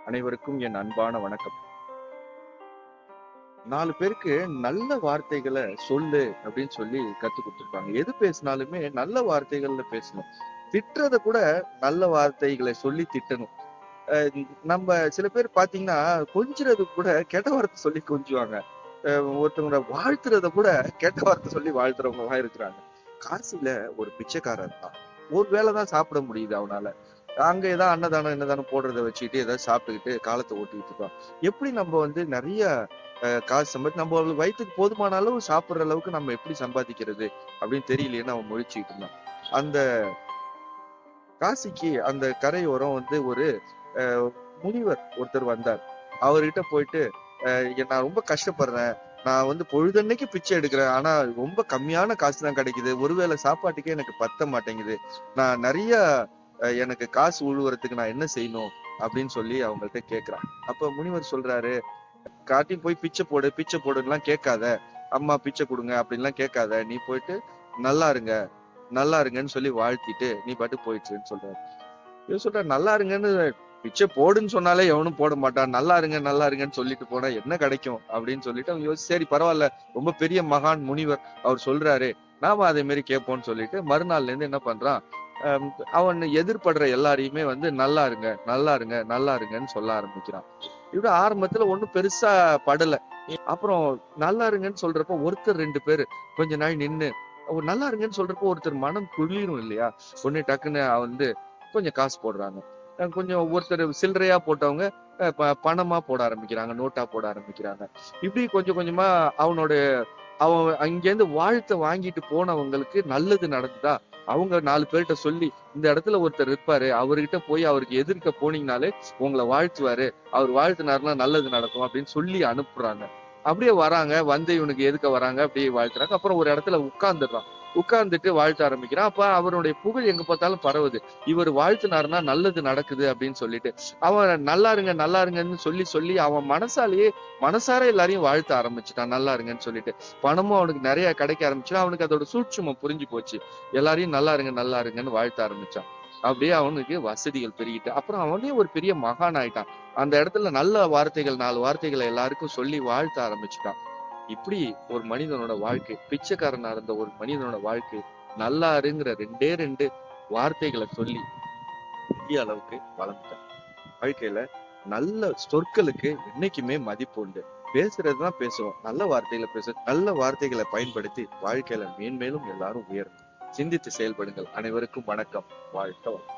அனைவருக்கும் என் அன்பான வணக்கம். 4 பேருக்கு நல்ல வார்த்தைகள சொல்லு அப்படின்னு சொல்லி கத்துக் குடுத்துருப்பாங்க. எது பேசினாலுமே நல்ல வார்த்தைகள்ல பேசணும். திட்டுறத கூட நல்ல வார்த்தைகளை சொல்லி திட்டணும். அ நம்ப சில பேர் பார்த்தீங்கன்னா, கொஞ்சுறது கூட கெட்ட வார்த்தை சொல்லி கொஞ்சுவாங்க. அ ஒருத்தவங்கள வாழ்த்துறத கூட கெட்ட வார்த்தை சொல்லி வாழ்த்துறவங்கலாம் இருக்கிறாங்க. காசில ஒரு பிச்சைக்காரன் இருந்தான். ஒரு வேள தான் சாப்பிட முடியுது அவனால. அங்க ஏதாவது அன்னதானம், என்னதானம் போடுறத வச்சுக்கிட்டு ஏதாவது சாப்பிட்டுக்கிட்டு காலத்த ஓட்டிக்கிட்டு இருக்கான். எப்படி நம்ம வந்து நெறைய காசு நம்ம வயித்துக்கு போதுமான அளவு சாப்பிடுற அளவுக்கு நம்ம எப்படி சம்பாதிக்கிறது அப்படின்னு தெரியலையேன்னு அவன் முழிச்சுக்கிட்டு இருந்தான். அந்த காசிக்கு அந்த கரையோரம் வந்து ஒரு அஹ், முனிவர் ஒருத்தர் வந்தார். அவர்கிட்ட போயிட்டு நான் ரொம்ப கஷ்டப்படுறேன். நான் வந்து பொழுதன்னைக்கு பிச்சை எடுக்கிறேன். ஆனா ரொம்ப கம்மியான காசு தான் கிடைக்குது. ஒருவேளை சாப்பாட்டுக்கே எனக்கு பத்த மாட்டேங்குது. நான் நிறைய எனக்கு காசு உழுவுறதுக்கு நான் என்ன செய்யணும் அப்படின்னு சொல்லி அவங்கள்ட்ட கேக்குறான். அப்ப முனிவர் சொல்றாரு, காட்டி போய் பிச்சை போடு பிச்சை போடுன்னுலாம் கேட்காத. அம்மா பிச்சை கொடுங்க அப்படின்லாம் கேட்காத. நீ போயிட்டு நல்லா இருங்க நல்லா இருங்கன்னு சொல்லி வாழ்த்திட்டு நீ பாட்டு போயிடுச்சுன்னு சொல்றாரு. இவன் சொல்ற நல்லா இருங்கன்னு பிச்சை போடுன்னு சொன்னாலே எவனும் போட மாட்டான். நல்லா இருங்கன்னு சொல்லிட்டு போனா என்ன கிடைக்கும் அப்படின்னு சொல்லிட்டு அவன் யோசிச்சு சரி பரவாயில்ல, ரொம்ப பெரிய மகான் முனிவர் அவர் சொல்றாரு, நாம அதே மாதிரி கேட்போம்னு சொல்லிட்டு மறுநாள்ல இருந்து என்ன பண்றான், அஹ் அவன் எதிர்படுற எல்லாரையுமே வந்து நல்லா இருங்க நல்லா இருங்க நல்லா இருங்கன்னு சொல்ல ஆரம்பிக்கிறான். இப்படி ஆரம்பத்துல ஒண்ணும் பெருசா படல. அப்புறம் நல்லா இருங்கன்னு சொல்றப்ப ஒருத்தர் 2 பேரு கொஞ்ச நாள் நின்னு நல்லா இருங்கன்னு சொல்றப்போ ஒருத்தர் மனம் குளிரும் இல்லையா? உடனே டக்குன்னு வந்து கொஞ்சம் காசு போடுறாங்க. கொஞ்சம் ஒருத்தர் சில்லறையா போட்டவங்க பணமா போட ஆரம்பிக்கிறாங்க, நோட்டா போட ஆரம்பிக்கிறாங்க. இப்படி கொஞ்சம் கொஞ்சமா அவனோட அவன் அங்கேருந்து வாழ்த்த வாங்கிட்டு போனவங்களுக்கு நல்லது நடந்ததா அவங்க 4 பேர்கிட்ட சொல்லி இந்த இடத்துல ஒருத்தர் இருப்பாரு, அவர்கிட்ட போய் அவருக்கு எதிர்க்க போனீங்கனாலே உங்களை வாழ்த்துவாரு, அவர் வாழ்த்துனாருன்னா நல்லது நடக்கும் அப்படின்னு சொல்லி அனுப்புறாங்க. அப்படியே வராங்க, வந்து இவனுக்கு எதுக்க வராங்க, அப்படியே வாழ்த்துறாங்க. அப்புறம் ஒரு இடத்துல உட்கார்ந்துடுறான். உட்கார்ந்துட்டு வாழ்த்த ஆரம்பிக்கிறான். அப்ப அவருடைய புகழ் எங்க பார்த்தாலும் பரவுது. இவர் வாழ்த்துனாருன்னா நல்லது நடக்குது அப்படின்னு சொல்லிட்டு அவன் நல்லா இருங்கன்னு சொல்லி சொல்லி அவன் மனசார எல்லாரையும் வாழ்த்த ஆரம்பிச்சுட்டான் நல்லா இருங்கன்னு சொல்லிட்டு. பணமும் அவனுக்கு நிறைய கிடைக்க ஆரம்பிச்சு அவனுக்கு அதோட சூட்சுமம் புரிஞ்சு போச்சு. எல்லாரையும் நல்லா இருங்கன்னு வாழ்த்த ஆரம்பிச்சான். அப்படியே அவனுக்கு வசதிகள் பெருகிட்டு அப்புறம் அவனே ஒரு பெரிய மகான் ஆயிட்டான். அந்த இடத்துல நல்ல வார்த்தைகள் 4 வார்த்தைகளை எல்லாருக்கும் சொல்லி வாழ்த்த ஆரம்பிச்சுட்டான். இப்படி ஒரு மனிதனோட வாழ்க்கை, பிச்சைக்காரனா இருந்த ஒரு மனிதனோட வாழ்க்கை நல்லாருங்கிற 2 வார்த்தைகளை சொல்லி பெரிய அளவுக்கு வளர்ந்துட்டான். வாழ்க்கையில நல்ல சொற்களுக்கு என்னைக்குமே மதிப்பு உண்டு. பேசுறதுதான் பேசுவோம், நல்ல வார்த்தைகளை நல்ல வார்த்தைகளை பயன்படுத்தி வாழ்க்கையில மேன்மேலும் எல்லாரும் உயரும். சிந்தித்து செயல்படுங்கள். அனைவருக்கும் வணக்கம். வாழ்க வளமுடன்.